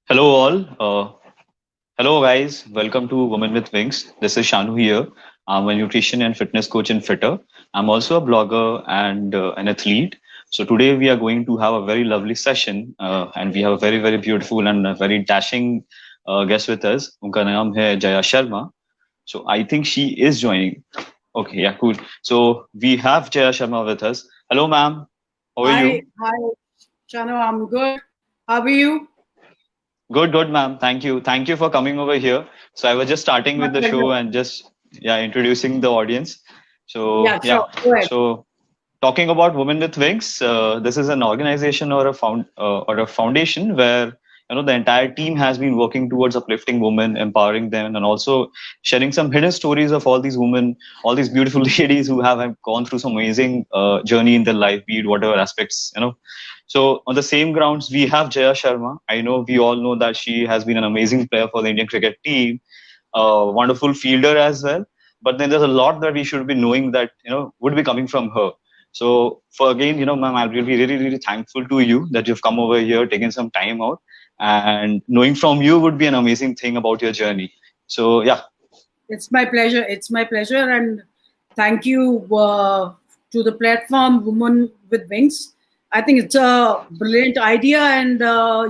Hello, all. Hello, guys. Welcome to Women with Wings. This is Shanu here. I'm a nutrition and fitness coach in Fitter. I'm also a blogger and an athlete. So today we are going to have a very lovely session, and we have a very, very beautiful and a very dashing guest with us. उनका नाम है Jaya Sharma. So I think she is joining. Okay, yeah, cool. So we have Jaya Sharma with us. Hello, ma'am. How are you? Hi, Shano. I'm good. How are you? Good, good, ma'am. Thank you. Thank you for coming over here. So I was just starting My with the show pleasure. and just introducing the audience. So Yeah, sure. Go ahead. so talking about Women with Wings, this is an organization or a foundation where the entire team has been working towards uplifting women, empowering them, and also sharing some hidden stories of all these women, all these beautiful ladies who have gone through some amazing journey in their life, be it whatever aspects. So on the same grounds, we have Jaya Sharma. I know we all know that she has been an amazing player for the Indian cricket team, a wonderful fielder as well. But then there's a lot that we should be knowing that would be coming from her. So for again, ma'am, I'll be really, really thankful to you that you've come over here, taken some time out, and knowing from you would be an amazing thing about your journey. So yeah, It's my pleasure. It's my pleasure. And thank you to the platform Women with Wings. I think it's a brilliant idea. And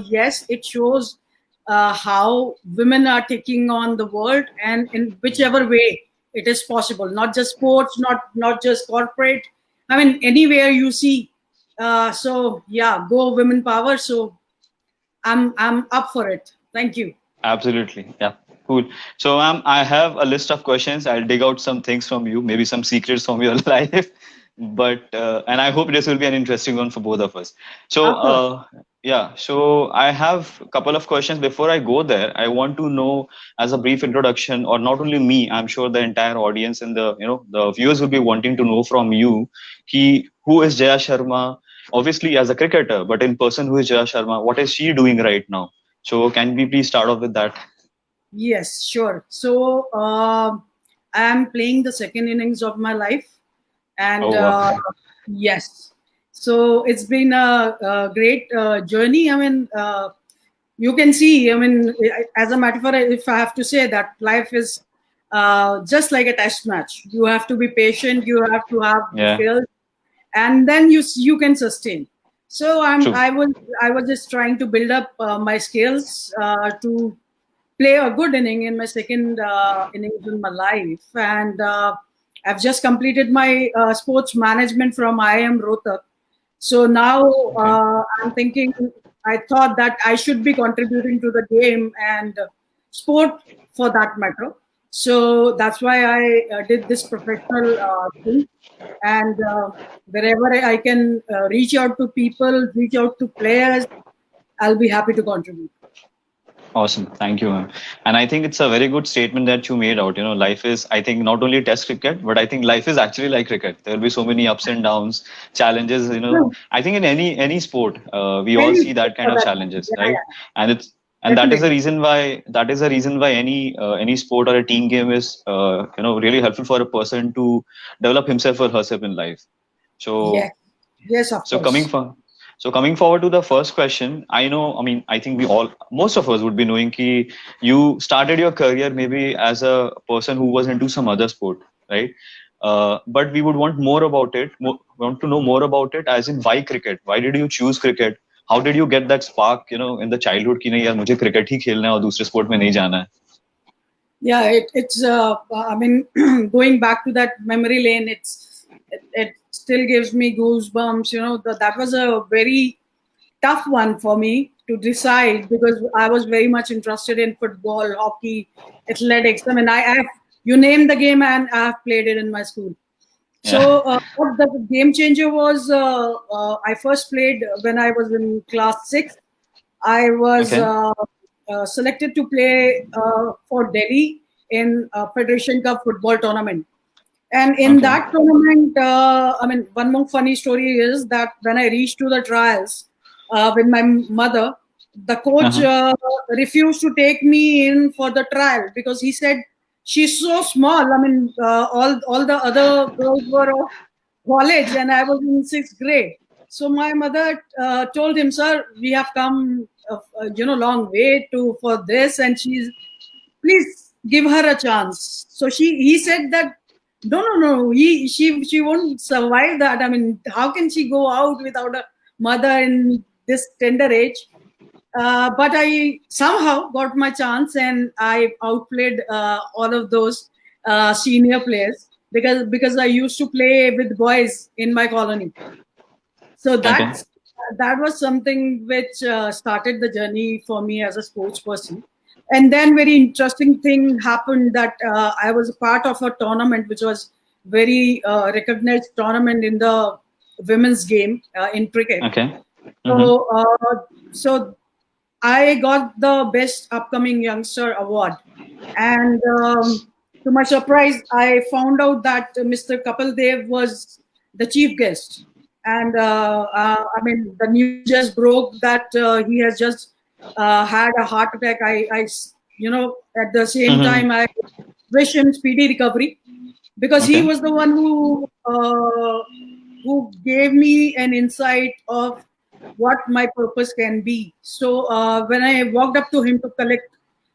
yes, it shows how women are taking on the world and in whichever way it is possible, not just sports, not just corporate. I mean, anywhere you see. So yeah, go women power. So I'm up for it. Thank you. absolutely. Yeah. Cool. So, I have a list of questions. I'll dig out some things from you, maybe some secrets from your life, but and I hope this will be an interesting one for both of us. So, Of course. yeah. So, I have a couple of questions. Before I go there, I want to know, as a brief introduction, or not only me, I'm sure the entire audience and the viewers will be wanting to know from you, who is Jaya Sharma? Obviously, as a cricketer, but in person, who is Jaya Sharma? What is she doing right now? So, can we please start off with that? Yes, sure. So I'm playing the second innings of my life, and Oh wow. yes, so it's been a great journey. I mean, you can see. I mean, as a matter of fact, if I have to say that life is just like a test match. You have to be patient. You have to have the Yeah, skills, and then you can sustain. So true. I was just trying to build up my skills to play a good inning in my second innings in my life. And I've just completed my sports management from IIM Rohtak. So now Okay. I'm thinking, I thought that I should be contributing to the game and sport for that matter. So that's why I did this professional thing. And wherever I can reach out to people, reach out to players, I'll be happy to contribute. Awesome. Thank you, ma'am. And I think it's a very good statement that you made out. Life is, I think, not only test cricket, but I think life is actually like cricket. There will be so many ups and downs, challenges. No, I think in any sport, we all any see sport that kind for of that matter. challenges, Yeah, right? yeah, And it's and definitely. that is the reason why any sport or a team game is really helpful for a person to develop himself or herself in life. Yes, So yes, of So coming course. from coming forward to the first question, I think most of us would be knowing ki you started your career maybe as a person who was into some other sport, right? But we would want more about it, want to know more about it, as in why cricket? Why did you choose cricket? How did you get that spark, in the childhood कि नहीं यार मुझे cricket ही खेलना है और दूसरे sport में नहीं जाना है? Yeah, it's. I mean, going back to that memory lane, it still gives me goosebumps. That was a very tough one for me to decide because I was very much interested in football, hockey, athletics. I mean, I have you name the game and I have played it in my school. Yeah. So what the game changer was, I first played when I was in class six. I was Okay. selected to play for Delhi in Federation Cup football tournament. And in Okay. that tournament, I mean, one more funny story is that when I reached to the trials with my mother, the coach Uh-huh. refused to take me in for the trial because he said she's so small. I mean, all the other girls were of college, and I was in sixth grade. So my mother told him, "Sir, we have come, long way for this, and please give her a chance." So he said that, no, she won't survive that. I mean, how can she go out without a mother in this tender age? But I somehow got my chance, and I outplayed all of those senior players because I used to play with boys in my colony. So Okay. that was something which started the journey for me as a sports person. And then very interesting thing happened that I was a part of a tournament which was very recognized tournament in the women's game in cricket. Okay. So so I got the best upcoming youngster award, and to my surprise, I found out that Mr. Kapil Dev was the chief guest. And I mean, the news just broke that he has just had a heart attack. At the same time, I wish him speedy recovery, because he Okay. was the one who gave me an insight of what my purpose can be. So when I walked up to him to collect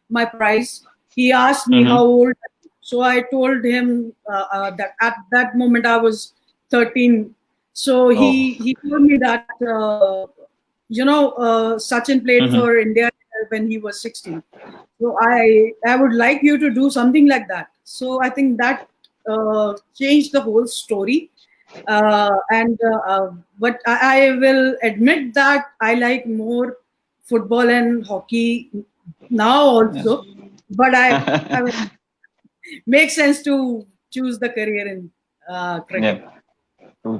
my prize, he asked me how old. So I told him that at that moment I was 13. So he told me that Sachin played for India when he was 16. So I would like you to do something like that. So I think that changed the whole story. But I will admit that I like more football and hockey now also. But I mean, makes sense to choose the career in cricket. Yeah.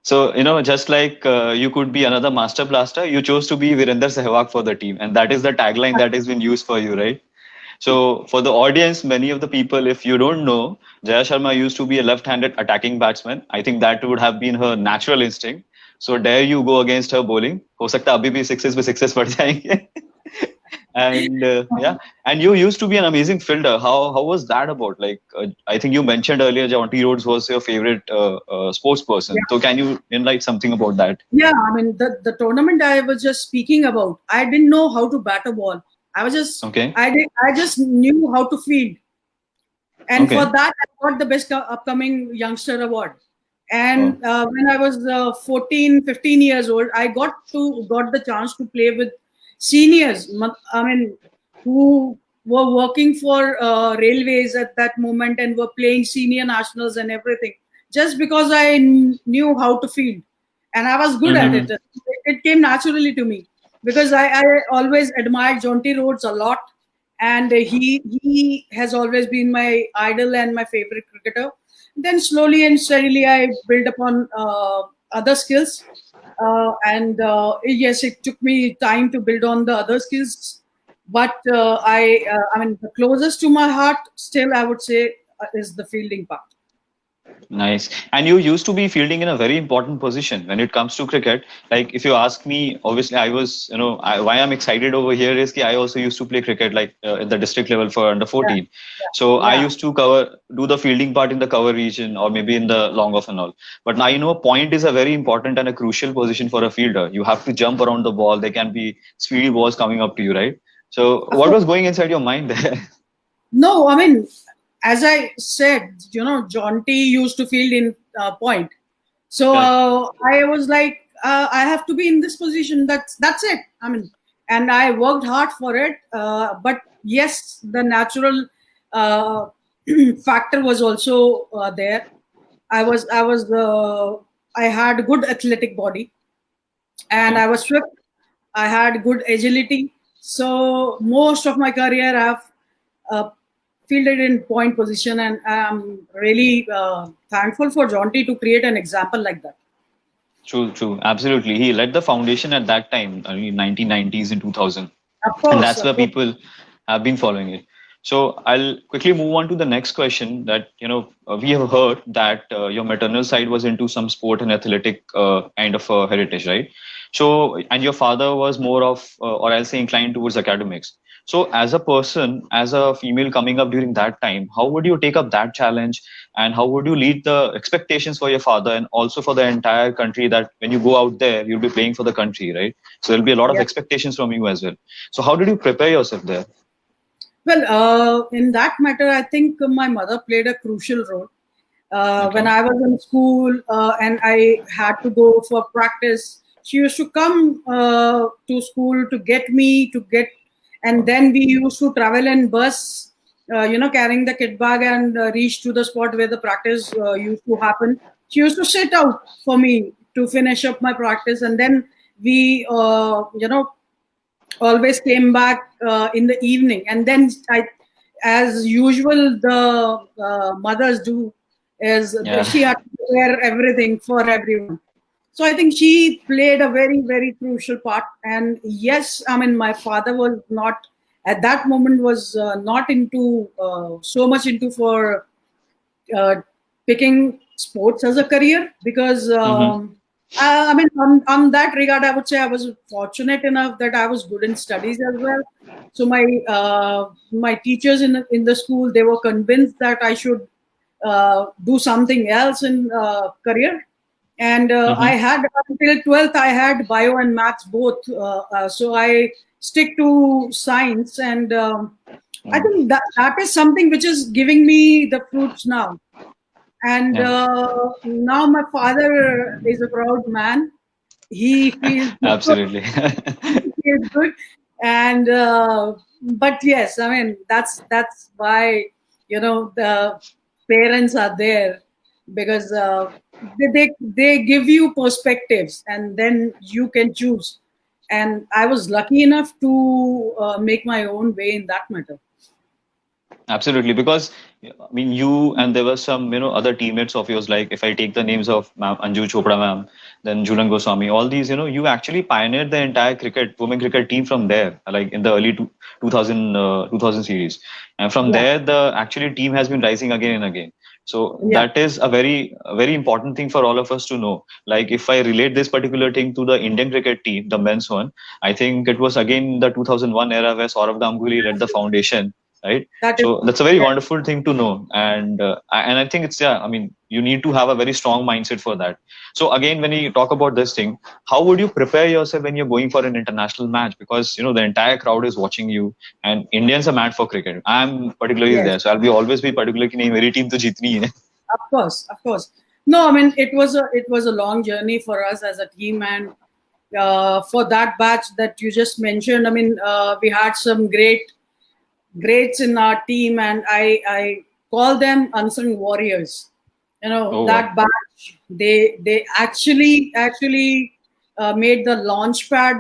So, just like you could be another master blaster, you chose to be Virender Sehwag for the team. And that is the tagline that has been used for you, right? So, for the audience, many of the people, if you don't know, Jaya Sharma used to be a left-handed attacking batsman. I think that would have been her natural instinct. So, dare you go against her bowling? हो सकता है अभी भी sixes पे sixes पड़ जाएंगे. And yeah, and you used to be an amazing fielder. How was that about? Like, I think you mentioned earlier, Jaunty Rhodes was your favorite sports person. Yeah. So can you enlighten something about that? Yeah, I mean the tournament I was just speaking about, I didn't know how to bat a ball. I was just I just knew how to field, and for that I got the best upcoming youngster award. And when I was 14, 15 years old, I got the chance to play with seniors. I mean, who were working for railways at that moment and were playing senior nationals and everything, just because I knew how to field, and I was good at it. It came naturally to me because I always admired Jaunty Rhodes a lot, and he has always been my idol and my favorite cricketer. Then slowly and steadily I built upon other skills, and yes, it took me time to build on the other skills, but I mean, the closest to my heart still I would say is the fielding part. Nice. And you used to be fielding in a very important position when it comes to cricket. Like, if you ask me, obviously, I was, why I'm excited over here is that I also used to play cricket, like at the district level for under 14. Yeah. So I used to do the fielding part in the cover region or maybe in the long off and all. But now, point is a very important and a crucial position for a fielder. You have to jump around the ball. There can be speedy balls coming up to you, right? So what was going inside your mind there? No, I mean, as I said, Jaunty used to field in point. So I was like, I have to be in this position. That's it. I mean, and I worked hard for it. But yes, the natural factor was also there. I had a good athletic body, and I was swift. I had good agility. So most of my career, I've fielded in point position, and I'm really thankful for Jaunty to create an example like that. True. Absolutely. He led the foundation at that time, in 1990s and 2000. Of course, and that's where people have been following it. So I'll quickly move on to the next question that, we have heard that your maternal side was into some sport and athletic kind of heritage, right? So, and your father was more of, or I'll say, inclined towards academics. So, as a person, as a female coming up during that time, how would you take up that challenge, and how would you lead the expectations for your father and also for the entire country, that when you go out there, you'll be playing for the country, right? So, there'll be a lot of Yeah. expectations from you as well. So, how did you prepare yourself there? Well, in that matter, I think my mother played a crucial role. When Okay. I was in school and I had to go for practice, she used to come to school to get me to get, and then we used to travel in bus, carrying the kit bag and reach to the spot where the practice used to happen. She used to sit out for me to finish up my practice, and then we, always came back in the evening, and then as usual, the mothers do is Yeah. she had to prepare everything for everyone. So I think she played a very, very crucial part. And yes, I mean, my father was not at that moment was not into so much into for uh, picking sports as a career, because Mm-hmm. I mean, on that regard, I would say I was fortunate enough that I was good in studies as well. So my teachers in the school, they were convinced that I should do something else in career. And I Mm-hmm. had until 12th, I had bio and maths both. So I stick to science, and I Mm. think that is something which is giving me the fruits now. And Yeah. now my father is a proud man. He feels good. Absolutely. He feels good. And but yes, I mean, that's why, the parents are there, because they give you perspectives, and then you can choose. And I was lucky enough to make my own way in that matter. Absolutely, because I mean, you and there were some, other teammates of yours. Like if I take the names of Ma'am Anju Chopra, ma'am, then Julan Goswami, all these, you actually pioneered the entire women cricket team from there, like in the early 2000 series, and from Yeah, there the actually team has been rising again and again. So yeah, that is a very important thing for all of us to know. Like if I relate this particular thing to the Indian cricket team, the men's one, I think it was again the 2001 era where Saurav Ganguly led the foundation, right? that is So true. that's a very Yeah. wonderful thing to know, and I think it's, yeah. I mean, you need to have a very strong mindset for that. So again, when you talk about this thing, how would you prepare yourself when you're going for an international match? Because the entire crowd is watching you, and Indians are mad for cricket. I'm particularly Yes. there, so I'll be always be particular कि नहीं मेरी team तो जीतनी है. Of course, of course. No, I mean, it was a long journey for us as a team, and for that batch that you just mentioned, I mean, we had some greats in our team, and I call them unsung warriors. Oh That wow. batch, they actually made the launch pad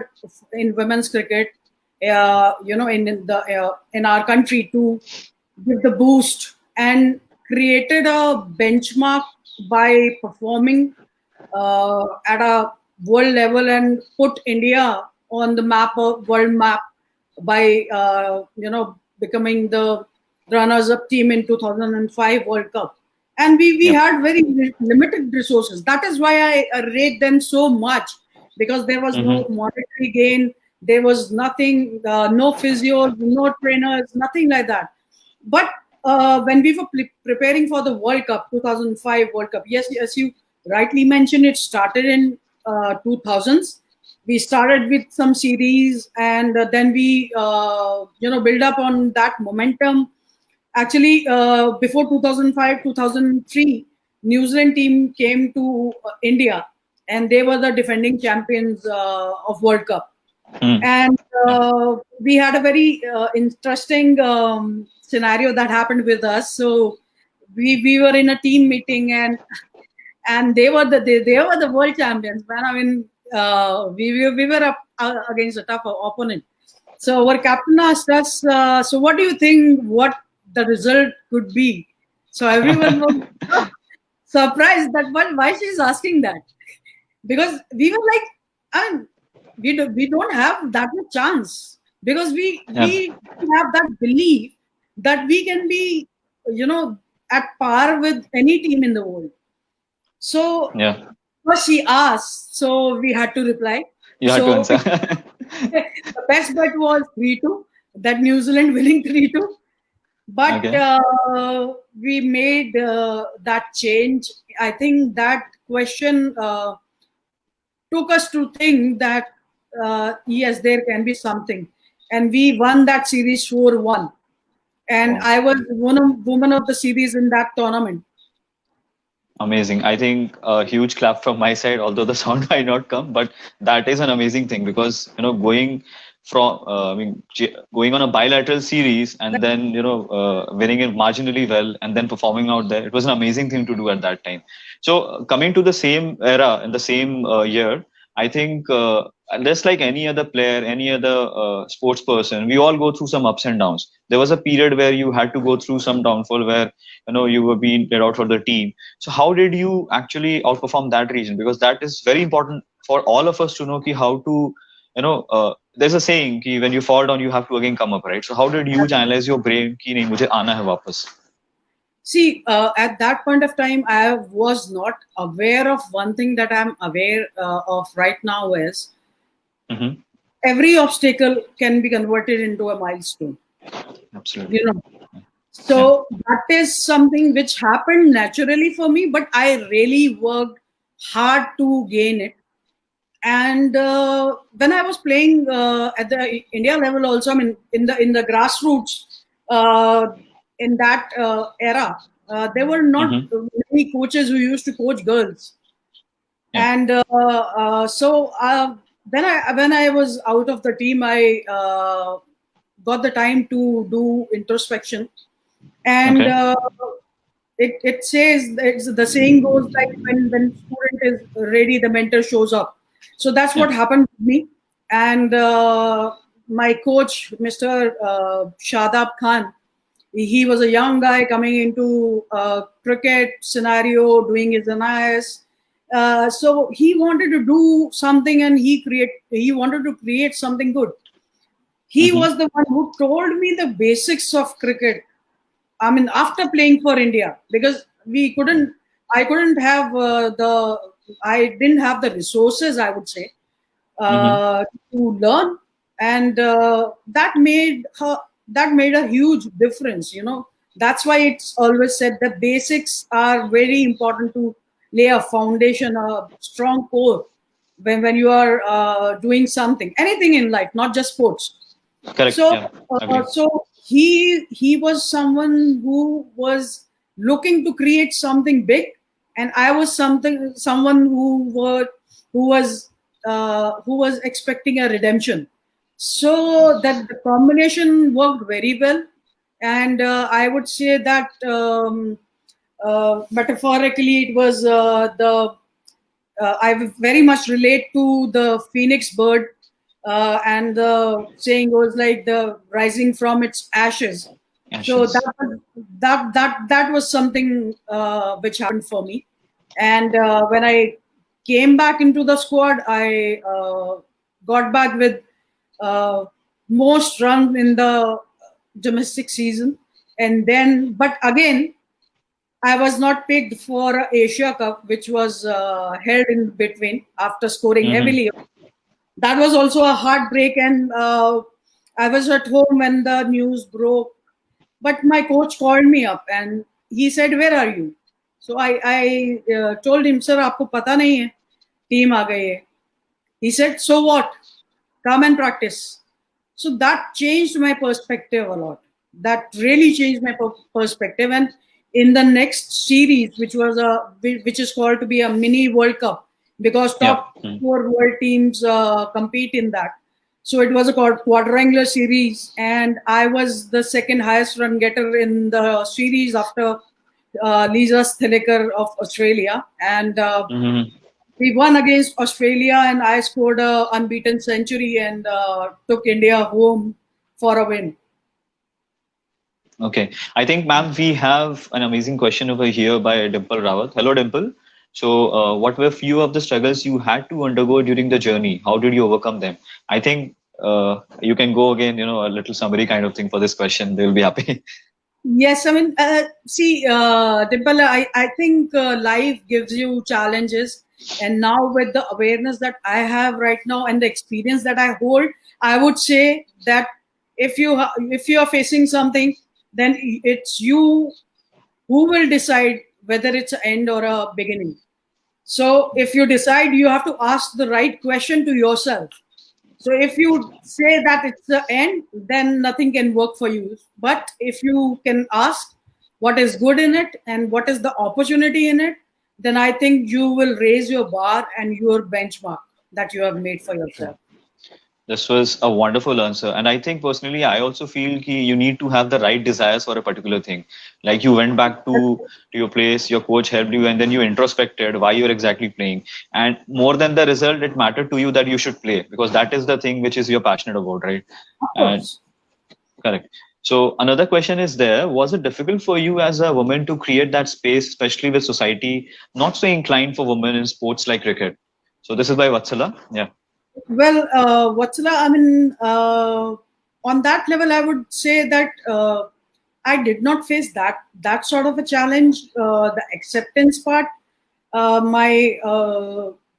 in women's cricket. In our country, to give the boost, and created a benchmark by performing at a world level, and put India on the world map, by becoming the runners-up team in 2005 World Cup. And we Yep. had very limited resources. That is why I rate them so much, because there was no Mm-hmm. monetary gain, there was nothing, no physios, no trainers, nothing like that. But when we were preparing for the World Cup, 2005 World Cup, yes, as you rightly mentioned, it started in 2000s. We started with some series, and then we, build up on that momentum. Actually, before 2005, 2003, New Zealand team came to India, and they were the defending champions of World Cup. Mm. And Yeah. we had a very interesting scenario that happened with us. So we were in a team meeting, and they were the world champions, man. I mean, we were up against a tough opponent. So our captain asked us, so what do you think what the result could be? So everyone was surprised that why she's asking that, because we were like, I mean, we don't have that much chance, because Yeah. we have that belief that we can be, at par with any team in the world. So Yeah. first she asked, so we had to reply. You had to So answer. the best bet was 3-2, that New Zealand winning 3-2. But Okay. we made that change. I think that question took us to think that yes, there can be something, and we won that series 4-1. And Wow. I was woman of the series in that tournament. Amazing. I think a huge clap from my side, although the sound might not come, but that is an amazing thing because, going from, going on a bilateral series and then, winning it marginally well and then performing out there, it was an amazing thing to do at that time. So coming to the same era in the same year, I think just like any other player, any other sports person, we all go through some ups and downs. There was a period where you had to go through some downfall where, you were being played out for the team. So how did you actually outperform that region? Because that is very important for all of us to know ki how to, there's a saying ki when you fall down, you have to again come up, right? So how did you analyze your brain ki nahi, mujhe aana hai wapas? See, at that point of time, I was not aware of one thing that I'm aware of right now is Mm-hmm. every obstacle can be converted into a milestone. Absolutely. You know, so that is something which happened naturally for me, but I really worked hard to gain it. And when I was playing at the India level, also, I mean, in the grassroots, in that era, there were not Mm-hmm. many coaches who used to coach girls. Yeah. And so when I was out of the team, I got the time to do introspection, and Okay. it says the saying goes like when student is ready, the mentor shows up. So that's Yeah. what happened with me. And my coach, Mr. Shadab Khan, he was a young guy coming into cricket scenario, doing his NIS. So he wanted to do something, and he wanted to create something good. He Mm-hmm. was the one who told me the basics of cricket. I mean, after playing for India, because I couldn't have I didn't have the resources, I would say, Mm-hmm. to learn, and that made a huge difference. That's why it's always said that basics are very important to lay a foundation, a strong core when you are doing something, anything in life, not just sports. Correct. So, Yeah. Agree. he was someone who was looking to create something big, and I was someone who was expecting a redemption. So that the combination worked very well, and I would say that metaphorically, it was the I very much relate to the phoenix bird, and the saying goes like the rising from its ashes. So Ashes. that was something which happened for me. And when I came back into the squad, I got back with uh, most runs in the domestic season. And then, but again, I was not picked for Asia Cup, which was held in between after scoring Mm-hmm. heavily. That was also a heartbreak, and I was at home when the news broke. But my coach called me up and he said, "Where are you?" So I told him, "Sir, आपको पता नहीं है, team आ गई है." He said, "So what? Come and practice." So that changed my perspective a lot. That really changed my perspective. And in the next series, which is called to be a mini World Cup, because Yeah. top four world teams compete in that. So it was a quadrangular series, and I was the second highest run getter in the series after Lisa Stillecker of Australia. And Mm-hmm. we won against Australia, and I scored a unbeaten century and took India home for a win. Okay. I think, ma'am, we have an amazing question over here by Dimple Rawat. Hello, Dimple. So, what were few of the struggles you had to undergo during the journey? How did you overcome them? I think you can go again, a little summary kind of thing for this question. They'll be happy. Yes, I mean, see, Dimple, I think life gives you challenges, And now with the awareness that I have right now and the experience that I hold, I would say that if you are facing something, then it's you who will decide whether it's an end or a beginning. So if you decide, you have to ask the right question to yourself. So if you say that it's the end, then nothing can work for you. But if you can ask what is good in it and what is the opportunity in it, then I think you will raise your bar and your benchmark that you have made for yourself. This was a wonderful answer. And I think personally, I also feel you need to have the right desires for a particular thing. Like you went back to your place, your coach helped you, and then you introspected why you're exactly playing. And more than the result, it mattered to you that you should play because that is the thing which is you're passionate about, right? Of And course. correct. So another question is there, was it difficult for you as a woman to create that space, especially with society not so inclined for women in sports like cricket? So this is by Vatsala. Yeah. Well, Vatsala, I mean, on that level, I would say that I did not face that sort of a challenge. The acceptance part, my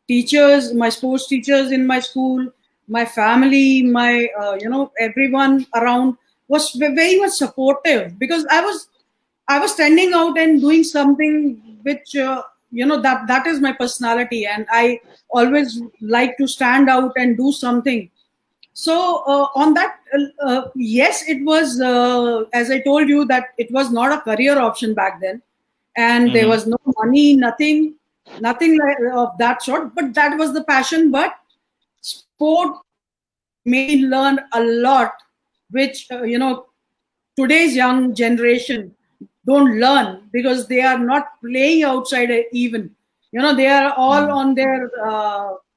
teachers, my sports teachers in my school, my family, my everyone around was very much supportive because I was standing out and doing something which that is my personality, and I always like to stand out and do something. So on that, yes, it was as I told you that it was not a career option back then, and there Mm-hmm. was no money, nothing like of that sort. But that was the passion. But sport made me learn a lot, which today's young generation don't learn because they are not playing outside even. They are all on their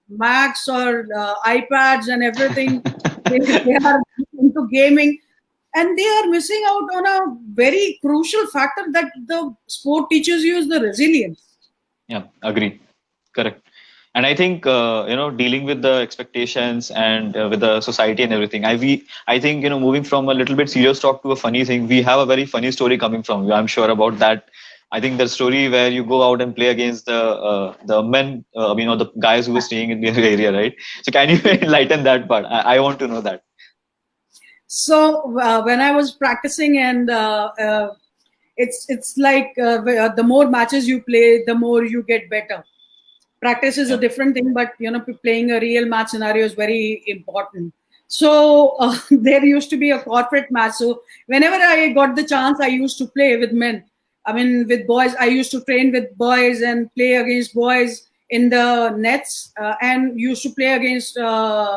Macs or iPads and everything. They are into gaming, and they are missing out on a very crucial factor that the sport teaches you is the resilience. Yeah, agree. Correct. And I think dealing with the expectations and with the society and everything. I think moving from a little bit serious talk to a funny thing. We have a very funny story coming from you. I'm sure about that. I think the story where you go out and play against the men, or the guys who were staying in the area, right? So can you enlighten that part? I want to know that. So when I was practicing, and it's like the more matches you play, the more you get better. Practice is a Yeah. different thing, but playing a real match scenario is very important. So there used to be a corporate match. So whenever I got the chance, I used to play with men. I mean, with boys, I used to train with boys and play against boys in the nets, and used to play against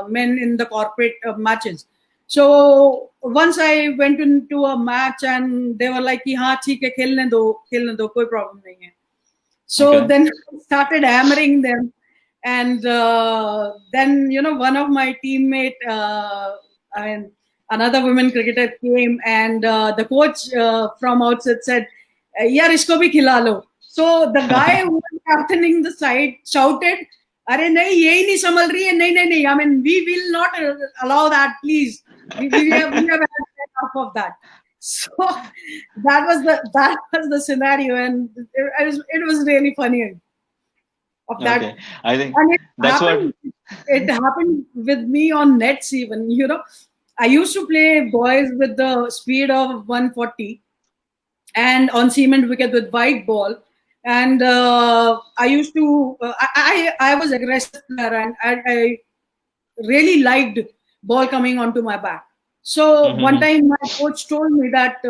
men in the corporate matches. So once I went into a match, and they were like, "कि हाँ ठीक है खेलने दो कोई problem नहीं है." So Okay. then I started hammering them, and then one of my teammate, I mean another women cricketer came, and the coach from outside said, "यार इसको भी खिला लो." So the guy who was captaining the side shouted, "अरे नहीं यही नहीं संभल रही है नहीं नहीं नहीं I mean we will not allow that please we have had enough of that." So that was the scenario, and it was really funny of that. Okay. I think And it that's what. happened it happened with me on nets even. I used to play boys with the speed of 140, and on cement wicket with white ball, and I used to I was aggressive player, and I really liked ball coming onto my back. So one Mhm. time my coach told me that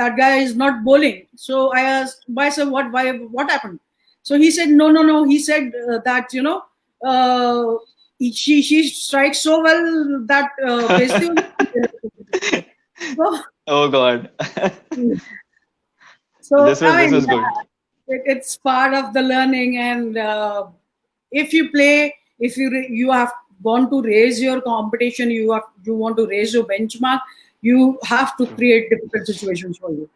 that guy is not bowling. So I asked myself what happened. So he said no. He said that she strikes so well that basically so, Oh God. so This I mean was good. it's part of the learning, and if you play, if you have want to raise your competition, you want to raise your benchmark, you have to create difficult situations for you.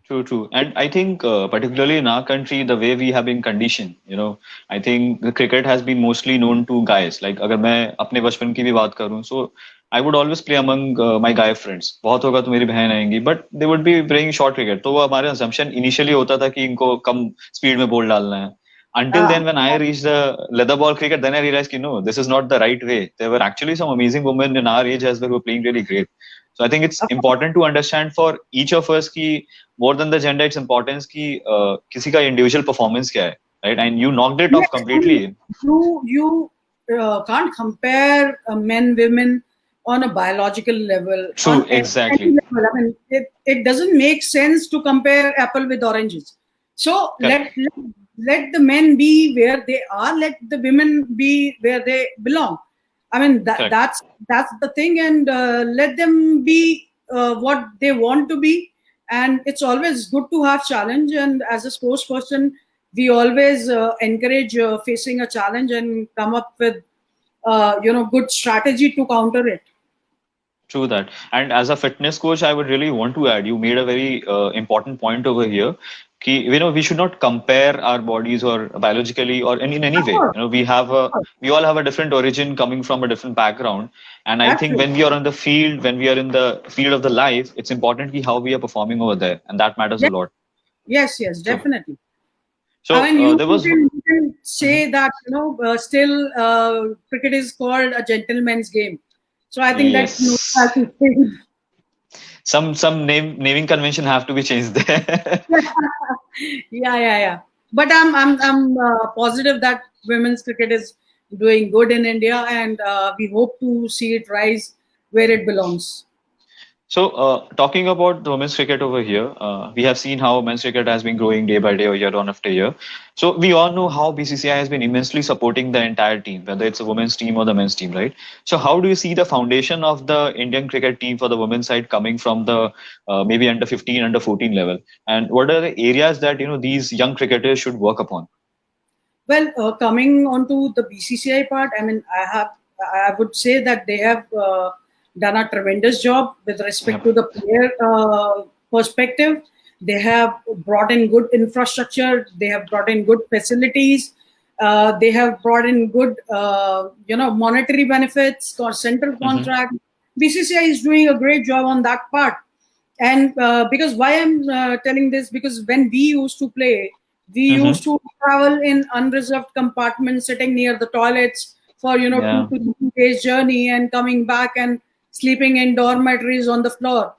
True, true. And I think, particularly in our country, the way we have been conditioned, I think the cricket has been mostly known to guys. Like, अगर मैं अपने बचपन की भी बात करूं, so I would always play among my guy friends. बहुत होगा तो मेरी बहन आएंगी, but they would be playing short cricket. तो वो हमारे assumption initially होता था कि इनको कम speed में ball डालना है. Until then, when I reached the leather ball cricket, then I realized, no, this is not the right way. There were actually some amazing women in our age as well who were playing really great. So I think it's important to understand for each of us ki more than the gender, it's importance ki किसी का individual performance क्या है, right? And you knocked it off Yes, I mean, completely. you can't compare men, women on a biological level, True, on any exactly. level. I mean, it doesn't make sense to compare apple with oranges. So Correct. let the men be where they are. Let the women be where they belong. I mean Correct. that's the thing, and let them be what they want to be. And it's always good to have challenge. And as a sports person, we always encourage facing a challenge and come up with good strategy to counter it. True that. And as a fitness coach, I would really want to add, you made a very important point over here. Ki, we should not compare our bodies or biologically or in any Of way. course, of course. We all have a different origin coming from a different background. And I think Absolutely. when we are on the field, when we are in the field of the life, it's important ki how we are performing over there. And that matters a Yes, lot. yes, So, definitely. I so mean, there was, you can Mhm. say that still cricket is called a gentleman's game. So I think that has Yes, to change. some naming convention have to be changed there. Yeah. But I'm positive that women's cricket is doing good in India, and we hope to see it rise where it belongs. So, talking about the women's cricket over here, we have seen how men's cricket has been growing day by day or year on after year. So, we all know how BCCI has been immensely supporting the entire team, whether it's a women's team or the men's team, right? So, how do you see the foundation of the Indian cricket team for the women's side coming from the maybe under 15, under 14 level? And what are the areas that these young cricketers should work upon? Well, coming on to the BCCI part, I mean, I would say that they have done a tremendous job with respect Yep. to the player perspective. They have brought in good infrastructure. They have brought in good facilities. They have brought in good, monetary benefits or central Mm-hmm. contract. BCCI is doing a great job on that part. And because why I'm telling this, because when we used to play, we Mm-hmm. used to travel in unreserved compartments, sitting near the toilets for 2 to 3 days journey, and coming back and sleeping in dormitories on the floor.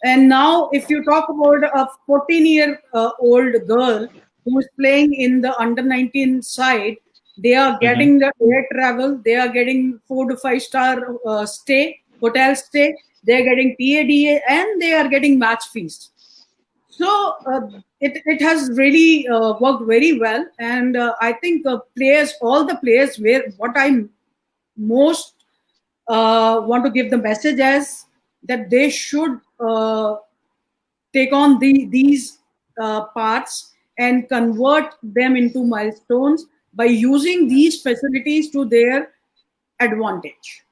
And now, if you talk about a 14-year-old girl who is playing in the under 19 side, they are Mm-hmm. getting the air travel, they are getting 4 to 5 star hotel stay, they are getting PADA, and they are getting match fees. So it has really worked very well, and I think all the players, where what I most want to give the message as that they should take on these parts and convert them into milestones by using these facilities to their advantage.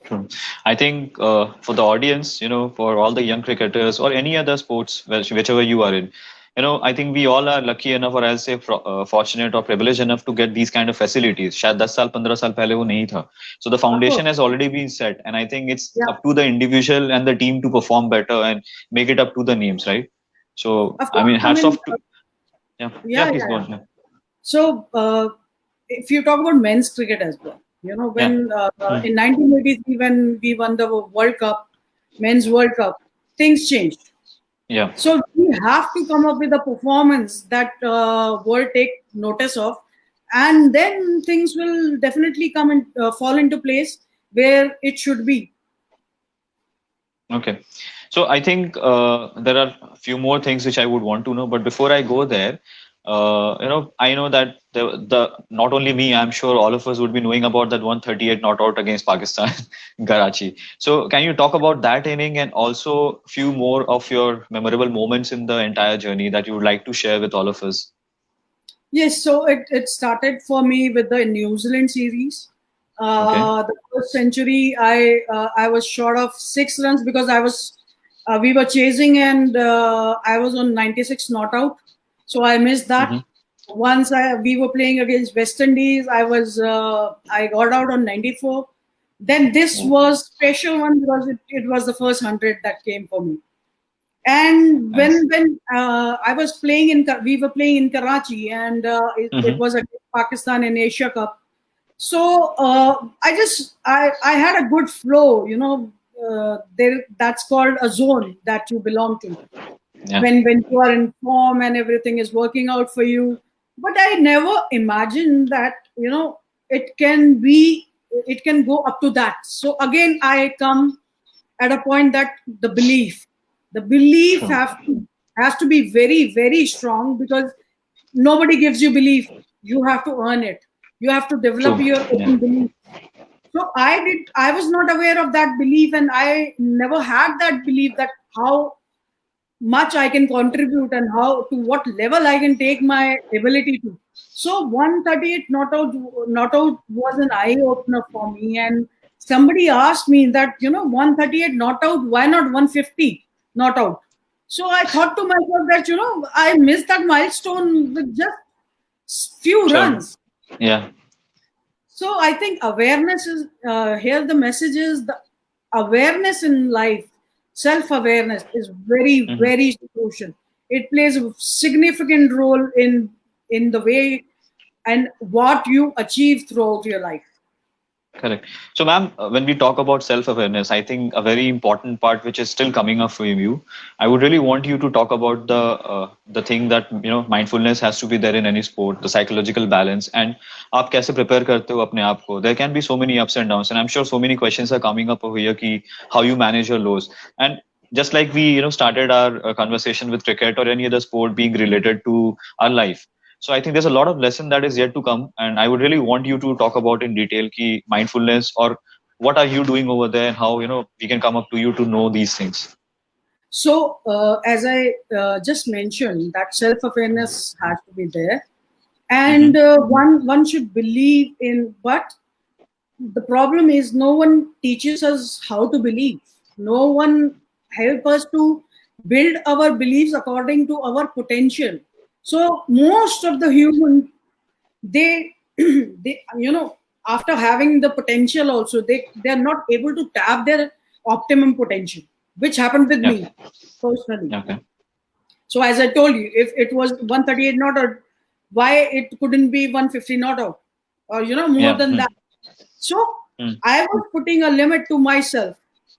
True. I think for the audience, for all the young cricketers or any other sports, whichever you are in, I think we all are lucky enough, or I'll say fortunate or privileged enough to get these kind of facilities. शायद 10 साल 15 साल पहले वो नहीं था. So the Of course, foundation has already been set, and I think it's yeah, up to the individual and the team to perform better and make it up to the names, right? So of I course. mean, I hats mean, off to yeah, yeah. yeah, Please go yeah. on. So, if you talk about men's cricket as well, Yeah, when yeah. in 1983, when we won the World Cup, men's World Cup, things changed. Yeah. So we have to come up with a performance that world take notice of, and then things will definitely come and fall into place where it should be. Okay. So I think there are a few more things which I would want to know, but before I go there, I know that the not only me, I'm sure all of us would be knowing about that 138 not out against Pakistan, Karachi. So can you talk about that inning and also few more of your memorable moments in the entire journey that you would like to share with all of us? Yes, so it started for me with the New Zealand series. Okay. The first century, I was short of 6 runs because we were chasing, and I was on 96 not out, so I missed that. Mm-hmm. Once we were playing against West Indies, I got out on 94. Then this was special one because it was the first 100 that came for me. And Nice. when I was playing we were playing in Karachi, and it Mm-hmm. was against Pakistan in Asia Cup. So I had a good flow, there, that's called a zone that you belong to, Yeah. when you are in form and everything is working out for you. But I never imagined that, it can be, it can go up to that. So again, I come at a point that the belief True. has to be very, very strong, because nobody gives you belief. You have to earn it. You have to develop True. your Yeah. own belief. So I was not aware of that belief, and I never had that belief that how much I can contribute and how, to what level I can take my ability to. So 138 not out was an eye opener for me. And somebody asked me that, 138 not out, why not 150 not out? So I thought to myself that, I missed that milestone with just few Sure. runs. Yeah. So I think awareness is, here the message is, the awareness in life, self-awareness is very, Mm-hmm. very crucial. It plays a significant role in the way and what you achieve throughout your life. Correct. So, ma'am, when we talk about self-awareness, I think a very important part which is still coming up for you, I would really want you to talk about the thing that mindfulness has to be there in any sport, the psychological balance, and आप कैसे prepare करते हो अपने आप को? There can be so many ups and downs, and I'm sure so many questions are coming up over here कि how you manage your lows. And just like we started our conversation with cricket or any other sport being related to our life. So I think there's a lot of lesson that is yet to come, and I would really want you to talk about in detail key mindfulness or what are you doing over there, and how we can come up to you to know these things. So as I just mentioned, that self-awareness has to be there, and Mm-hmm. one should believe in. But the problem is, no one teaches us how to believe. No one help us to build our beliefs according to our potential. So most of the human, they they, after having the potential also, they're not able to tap their optimum potential, which happened with Yeah. me personally. Okay. So as I told you, if it was 138 not out, why it couldn't be 150 not out, or more Yeah. than that? So Mm-hmm. I was putting a limit to myself.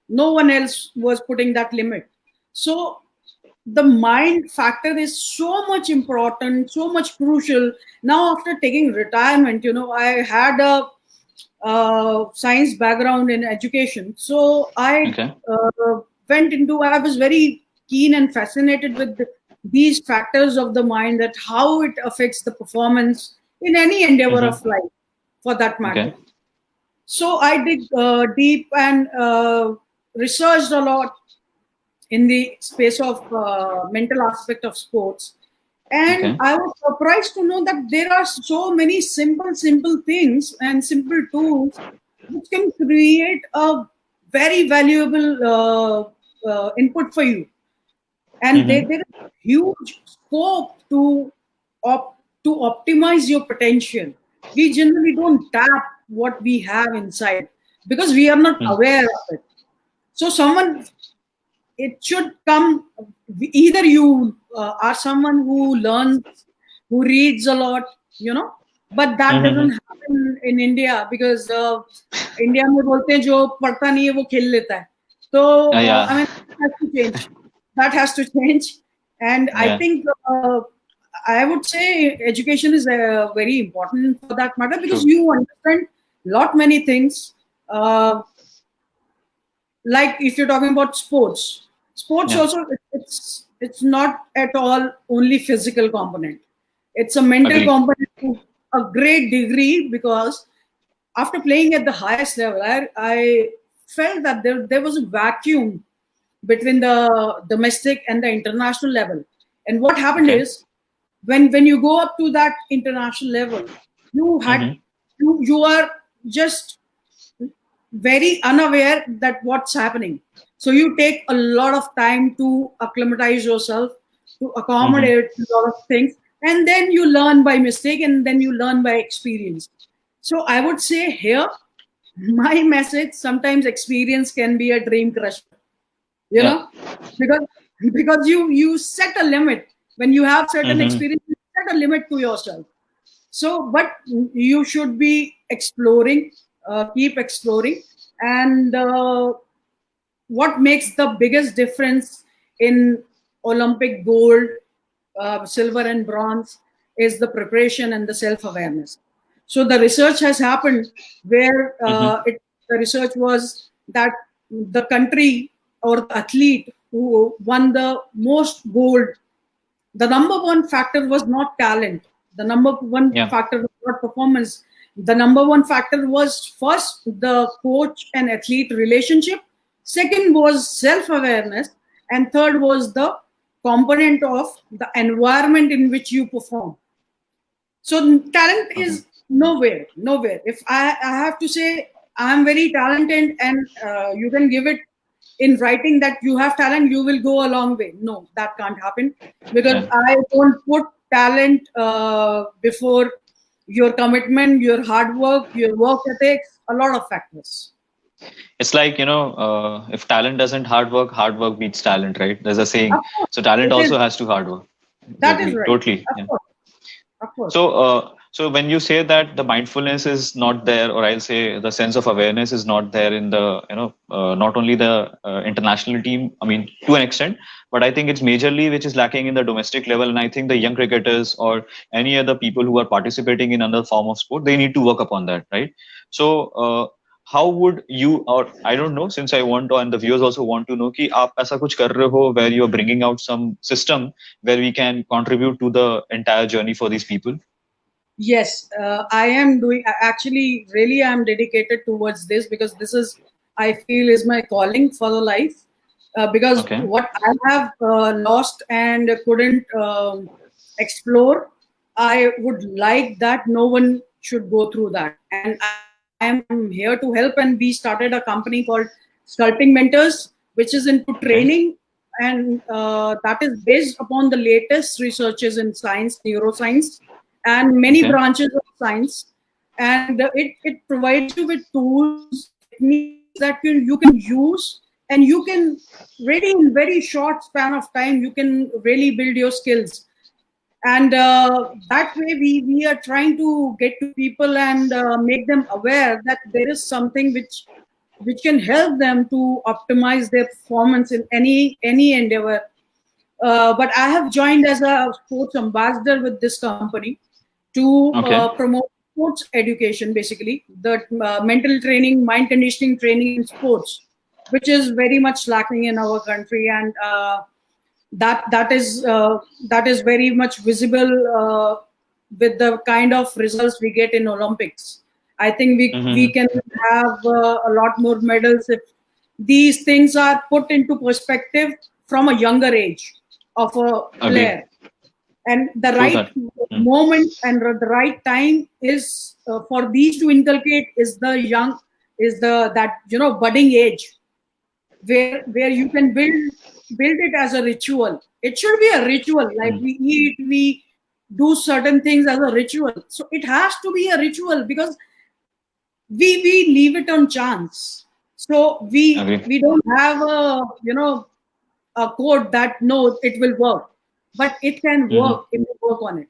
No one else was putting that limit. So the mind factor is so much important, so much crucial. Now, after taking retirement, I had a science background in education. So Okay. I was very keen and fascinated with these factors of the mind, that how it affects the performance in any endeavor of Mm-hmm. life, for that Okay. matter. So I dig deep and researched a lot in the space of mental aspect of sports. And Okay. I was surprised to know that there are so many simple things and simple tools which can create a very valuable input for you. And Mm-hmm. there is huge scope to optimize your potential. We generally don't tap what we have inside because we are not aware of it. So someone, it should come, either you are someone who learns, who reads a lot, but that doesn't Mm-hmm. happen in India, because India में बोलते हैं जो पढ़ता नहीं है वो खेल लेता है. So I Yeah. mean, that has to change. That has to change. And I Yeah. think I would say education is very important for that matter, because True. you understand lot many things. Like if you're talking about sports Yeah. also, it's not at all only physical component. It's a mental Agree. component to a great degree, because after playing at the highest level, I felt that there was a vacuum between the domestic and the international level. And what happened Okay. is, when you go up to that international level, you had Mm-hmm. you are just very unaware that what's happening. So you take a lot of time to acclimatize yourself, to Mm-hmm. accommodate a lot of things, and then you learn by mistake, and then you learn by experience. So I would say here, my message: sometimes experience can be a dream crusher, you Yeah. know, because because you set a limit when you have certain experience. You set a limit to yourself. So, but you should be exploring, keep exploring, and what makes the biggest difference in Olympic gold, silver, and bronze is the preparation and the self-awareness. So the research has happened where the research was that the country or the athlete who won the most gold, the number one factor was not talent. The number one factor was not performance. The number one factor was first the coach and athlete relationship. Second was self-awareness. And third was the component of the environment in which you perform. So talent is nowhere. If I have to say I'm very talented and you can give it in writing that you have talent, you will go a long way. No, that can't happen because I don't put talent before your commitment, your hard work, your work ethics, a lot of factors. It's like, if talent doesn't hard work beats talent, right? There's a saying. So talent also has to hard work. That is right. Totally. Of course. So when you say that the mindfulness is not there, or I'll say the sense of awareness is not there in the, not only the international team, I mean, to an extent, but I think it's majorly which is lacking in the domestic level. And I think the young cricketers or any other people who are participating in another form of sport, they need to work upon that, right? So how would you, or I don't know, since I want to, and the viewers also want to know, कि आप ऐसा कुछ कर रहे हो where you are bringing out some system where we can contribute to the entire journey for these people? Yes, I am doing. Actually, really, I am dedicated towards this because this is, I feel, is my calling for the life. Because what I have lost and couldn't explore, I would like that no one should go through that. And I am here to help. And we started a company called Sculpting Mentors, which is into training, and that is based upon the latest researches in science, neuroscience, and many branches of science. And it provides you with tools, techniques that you can use, and you can really, in very short span of time, you can really build your skills. And that way we are trying to get to people and make them aware that there is something which can help them to optimize their performance in any endeavor. But I have joined as a sports ambassador with this company to promote sports education, basically the mental training, mind conditioning training in sports, which is very much lacking in our country. And that is very much visible with the kind of results we get in Olympics. I think we can have a lot more medals if these things are put into perspective from a younger age of a player. And the right moment and the right time is for these to inculcate is that budding age where you can build it as a ritual. It should be a ritual, like we eat, we do certain things as a ritual. So it has to be a ritual because we leave it on chance. So we don't have a code that no, it will work, but it can work if you work on it.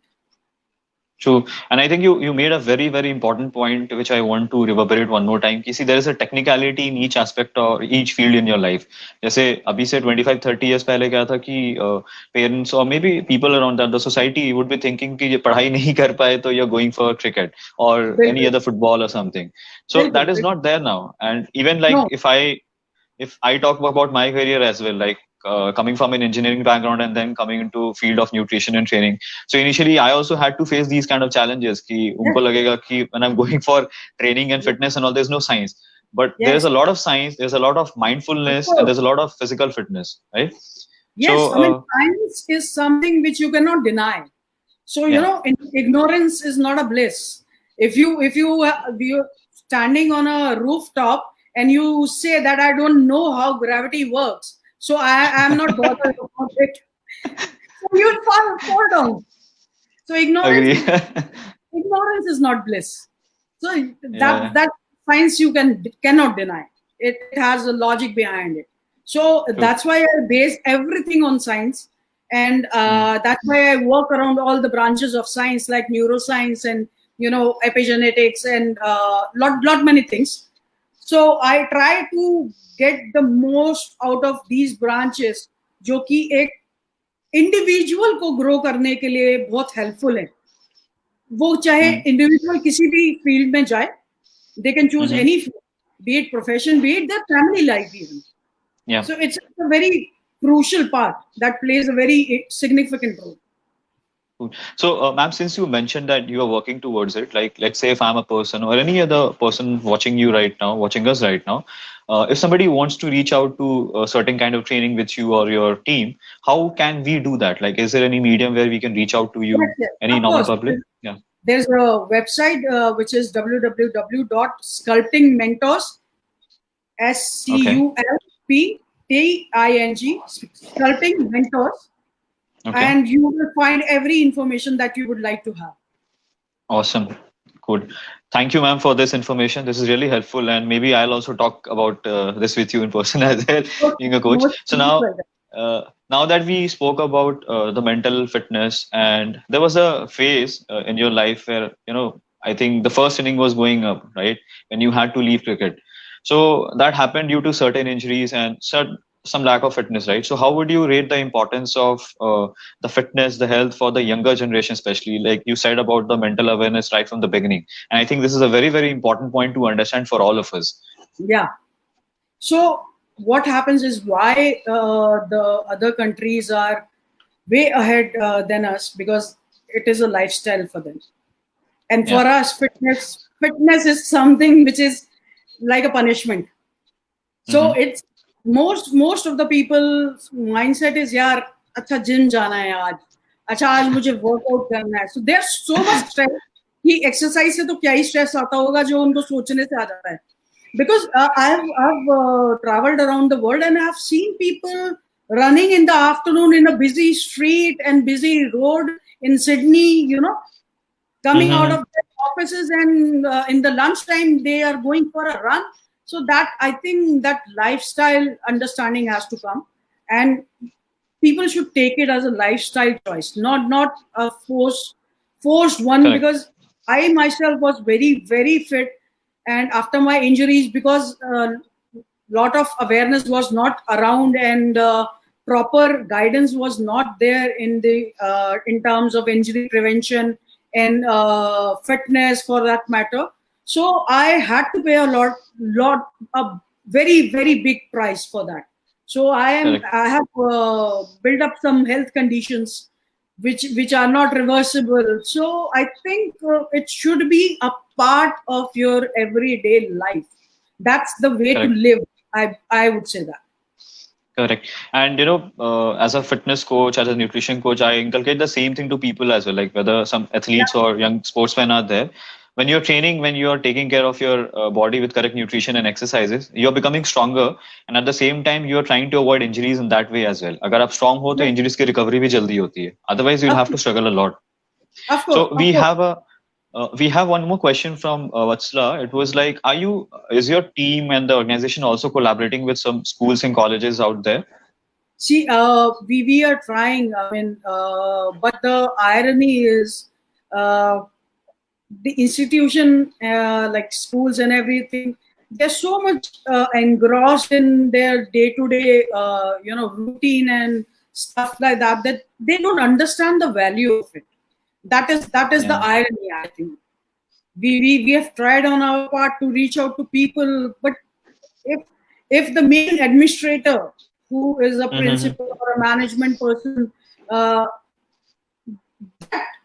True. And I think you made a very, very important point, which I want to reverberate one more time. See, there is a technicality in each aspect or each field in your life. जैसे अभी से 25-30 years पहले क्या था कि parents or maybe people around that, the society would be thinking कि ये पढ़ाई नहीं कर पाए तो you're going for cricket or any other football or something. So that is not there now. And even like if I talk about my career as well, like coming from an engineering background and then coming into field of nutrition and training. So initially I also had to face these kind of challenges कि उनको लगेगा कि when I'm going for training and fitness and all, there's no science. But there's a lot of science, there's a lot of mindfulness, and there's a lot of physical fitness, right? Yes, so, I mean, science is something which you cannot deny. So, ignorance is not a bliss. If you're standing on a rooftop and you say that I don't know how gravity works, so I am not bothered about it. So you'll fall down. So ignorance is not bliss. So that science you cannot deny. It has a logic behind it. So that's why I base everything on science. And that's why I work around all the branches of science like neuroscience and epigenetics and lot many things. So I try to get the most out of these branches, जो कि एक individual को grow करने के लिए बहुत helpful है. वो चाहे इंडिविजुअल किसी भी फील्ड में जाए, they can choose any field, be it profession, be it their family life even. Yeah. So it's a very crucial part that plays a very significant role. Cool. So, ma'am, since you mentioned that you are working towards it, like let's say if I'm a person or any other person watching you right now, watching us right now, if somebody wants to reach out to a certain kind of training with you or your team, how can we do that? Like, is there any medium where we can reach out to you? Yes. Any normal public? Yeah. There's a website which is www.sculptingmentors, SCULPTING, Sculpting Mentors. Okay. And you will find every information that you would like to have. Awesome. Good. Thank you, ma'am, for this information. This is really helpful. And maybe I'll also talk about this with you in person as well, being a coach. So now that we spoke about the mental fitness, and there was a phase in your life where, I think the first inning was going up, right? When you had to leave cricket. So that happened due to certain injuries and some lack of fitness, right? So how would you rate the importance of the fitness, the health for the younger generation, especially like you said about the mental awareness right from the beginning? And I think this is a very, very important point to understand for all of us. Yeah. So what happens is why the other countries are way ahead than us, because it is a lifestyle for them. And for us, fitness is something which is like a punishment. So it's most of the people's mindset is, yaar, अच्छा gym जाना है आज, अच्छा आज मुझे workout करना है. So there's so much stress कि एक्सरसाइज से तो क्या ही स्ट्रेस आता होगा जो उनको सोचने से आ जाता है. Because I've traveled around the world and I've seen people running in the afternoon in a busy street and busy road in Sydney, coming out of their offices, and in the lunchtime they are going for a run. So that, I think that lifestyle understanding has to come, and people should take it as a lifestyle choice, not a forced one. Correct. Because I myself was very, very fit, and after my injuries, because a lot of awareness was not around and proper guidance was not there in terms of injury prevention and fitness for that matter. So I had to pay a very, very big price for that. So I have built up some health conditions which are not reversible. So I think it should be a part of your everyday life. That's the way to live. I would say that. Correct. And as a fitness coach, as a nutrition coach, I inculcate the same thing to people as well. Like whether some athletes or young sportsmen are there, when you're training, when you're taking care of your body with correct nutrition and exercises, you're becoming stronger, and at the same time you're trying to avoid injuries in that way as well. Agar aap strong ho to injuries ki recovery bhi jaldi hoti hai. Otherwise you'll have to struggle a lot. Of course, so we have one more question from Vatsala. It was like, is your team and the organization also collaborating with some schools and colleges out there? See, we are trying. I mean, but the irony is, the institution, like schools and everything, they're so much engrossed in their day-to-day, routine and stuff like that they don't understand the value of it. That is the irony, I think. We have tried on our part to reach out to people, but if the main administrator, who is a principal or a management person, that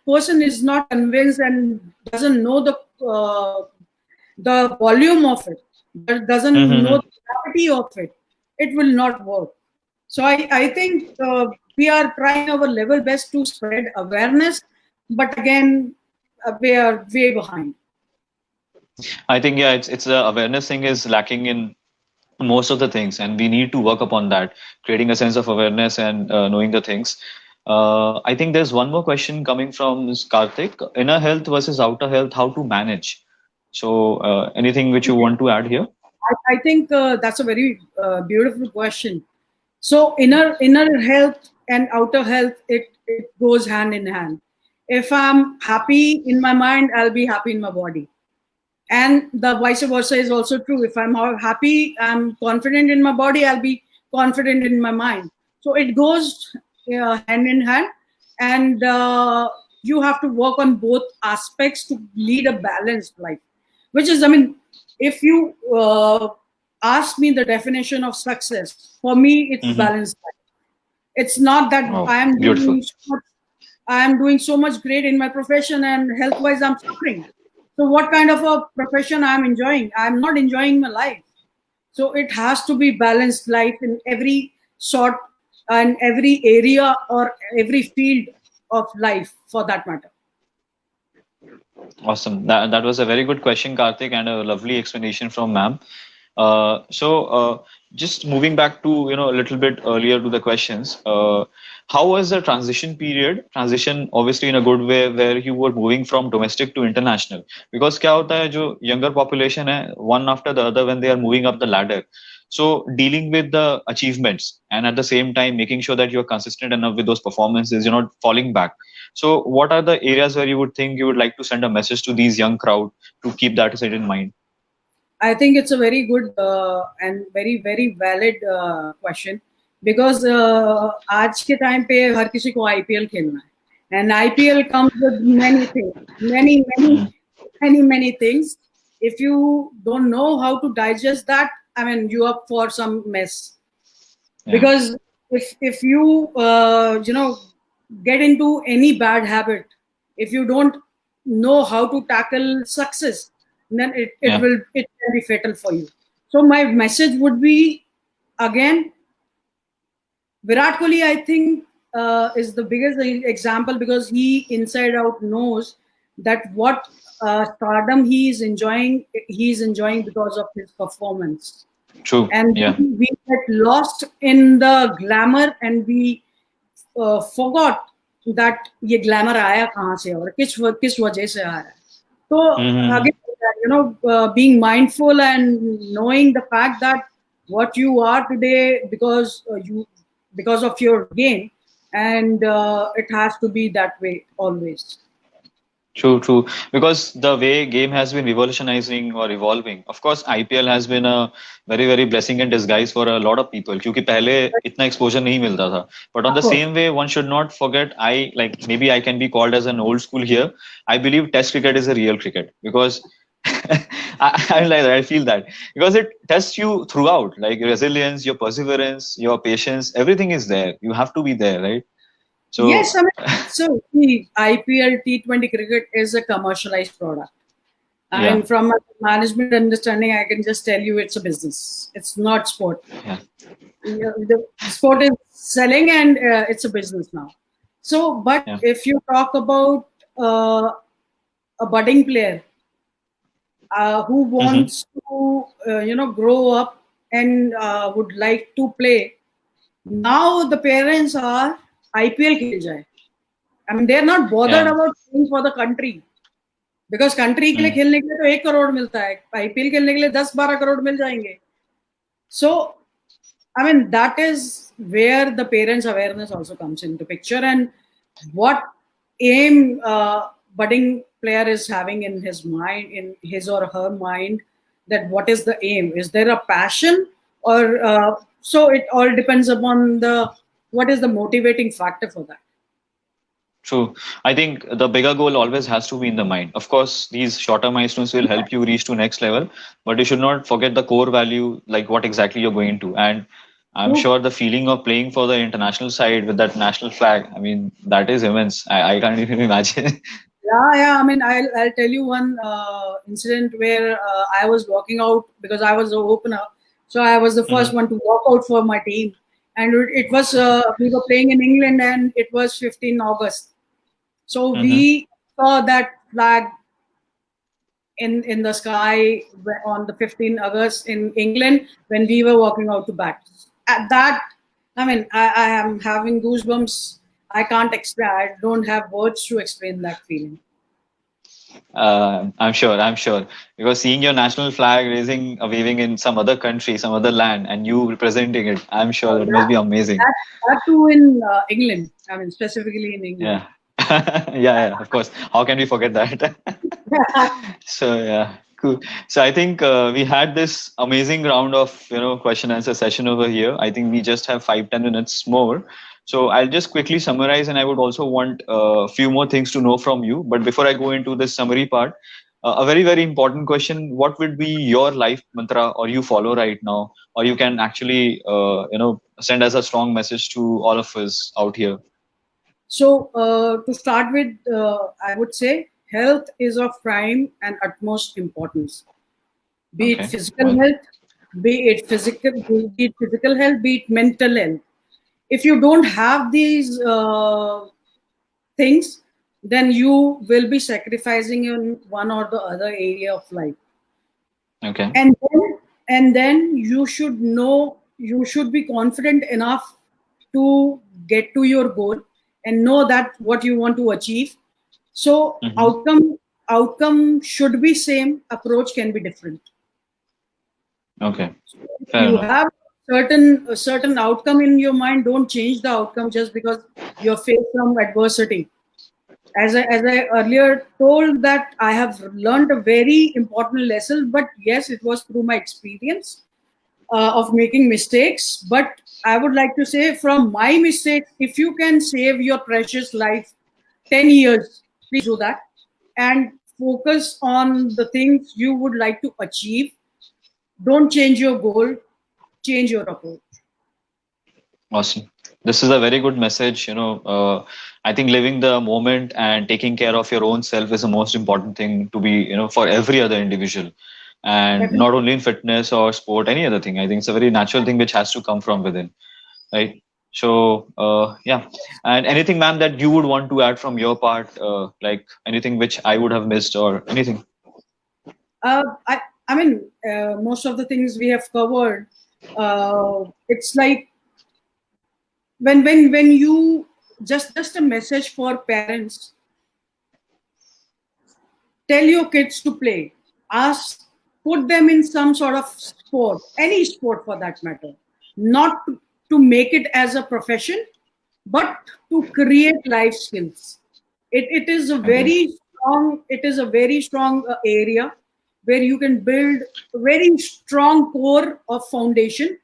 person is not convinced and doesn't know the volume of it, doesn't know the gravity of it, it will not work. So I think we are trying our level best to spread awareness, but again, we are way behind. I think it's the awareness thing is lacking in most of the things, and we need to work upon that, creating a sense of awareness and knowing the things. I think there's one more question coming from Karthik. Inner health versus outer health, how to manage? So anything which you want to add here? I think that's a very beautiful question. So inner health and outer health, it goes hand in hand. If I'm happy in my mind, I'll be happy in my body. And the vice versa is also true. If I'm happy, I'm confident in my body, I'll be confident in my mind. So it goes hand in hand. And you have to work on both aspects to lead a balanced life, which is, I mean, if you ask me the definition of success, for me, it's Mm-hmm. balanced life. It's not that Oh, I am beautiful. doing so much, I am doing so much great in my profession and health wise I'm suffering. So what kind of a profession I'm enjoying? I'm not enjoying my life. So it has to be balanced life in every sort and every area or every field of life for that matter. Awesome. That was a very good question, Karthik, and a lovely explanation from ma'am. So just moving back to a little bit earlier to the questions. How was the transition period? Transition obviously in a good way, where you were moving from domestic to international. Because क्या होता है जो younger population है, one after the other when they are moving up the ladder. So dealing with the achievements and at the same time making sure that you're consistent enough with those performances, you're not falling back. So what are the areas where you would think you would like to send a message to these young crowd to keep that aside in mind? I think it's a very good and very valid question because आज के time पे हर किसी को IPL खेलना है and IPL comes with many things, many things. If you don't know how to digest that, I mean, you're up for some mess. Yeah. Because if you get into any bad habit, if you don't know how to tackle success, then it Yeah. can be fatal for you. So my message would be, again, Virat Kohli, I think, is the biggest example because he inside out knows that what stardom he's enjoying because of his performance. True. And Yeah. we get lost in the glamour and we forgot that ये glamour आया कहाँ से और किस वजह से आया. So Mm-hmm. again, being mindful and knowing the fact that what you are today because of your game, and it has to be that way always. True, true. Because the way game has been revolutionizing or evolving, of course, IPL has been a very, very blessing in disguise for a lot of people. क्योंकि पहले इतना exposure नहीं मिलता था. But on Of the course. same way, one should not forget. Maybe I can be called as an old school here. I believe Test cricket is a real cricket because I like that. I feel that because it tests you throughout, like resilience, your perseverance, your patience. Everything is there. You have to be there, right? So Yes, I mean, so the IPL T20 cricket is a commercialized product. I yeah, mean, from a management understanding, I can just tell you it's a business. It's not sport. yeah, The sport is selling and it's a business now. So, but yeah. if you talk about a budding player who Mm-hmm. wants to, grow up and would like to play, now the parents are IPL खेल जाए. I mean, they're not bothered Yeah. about playing for the country. Because country के लिए Mm. खेलने के लिए तो 1 करोड़ मिलता है, IPL खेलने के लिए 10-12 करोड़ मिल जाएंगे. सो I mean, that is where the parents' awareness also comes into picture, and what aim budding player is having in his mind, in his or her mind, that what is the aim? Is there a passion, or so it all depends upon what is the motivating factor for that. True. I think the bigger goal always has to be in the mind. Of course, these shorter milestones will help you reach to next level, but you should not forget the core value, like what exactly you're going to. And I'm True. sure the feeling of playing for the international side with that national flag, I mean, that is immense. I can't even imagine. Yeah. I mean, I'll tell you one incident where I was walking out because I was the opener, so I was the first Hmm. one to walk out for my team, and it was we were playing in England, and it was 15 August, so Hmm. we saw that flag in the sky on the 15 August in England when we were walking out to bat. At that, I mean, I am having goosebumps. I can't explain. I don't have words to explain that feeling. I'm sure. I'm sure. Because seeing your national flag waving in some other country, some other land, and you representing it, I'm sure that must be amazing. That too in England. I mean, specifically in England. Yeah. Yeah, of course. How can we forget that? So yeah, cool. So I think we had this amazing round of question answer session over here. I think we just have 5-10 minutes more. So I'll just quickly summarize, and I would also want a few more things to know from you. But before I go into this summary part, a very important question: what would be your life mantra, or you follow right now, or you can actually send us a strong message to all of us out here? So, to start with, I would say health is of prime and utmost importance. Be it Okay. physical Well, health, be it physical health, be it mental health. If you don't have these things, then you will be sacrificing in one or the other area of life. okay. And then you should know, you should be confident enough to get to your goal and know that what you want to achieve. So Hmm. outcome should be same, approach can be different. Okay. If Fair you enough. have a certain outcome in your mind, don't change the outcome just because you face some adversity. As I earlier told, that I have learned a very important lesson, but yes, it was through my experience of making mistakes. But I would like to say, from my mistakes, if you can save your precious life 10 years, please do that and focus on the things you would like to achieve. Don't change your goal, change your approach. Awesome. This is a very good message. I think living the moment and taking care of your own self is the most important thing to be, for every other individual. And Definitely. not only in fitness or sport, any other thing. I think it's a very natural thing which has to come from within, right? So, yeah. And anything, ma'am, that you would want to add from your part, like anything which I would have missed or anything? Uh, I, I mean, most of the things we have covered. It's like when you just a message for parents. Tell your kids to play. Ask, put them in some sort of sport, any sport for that matter. Not to make it as a profession, but to create life skills. It is a Agree. very strong area where you can build a very strong core of foundation,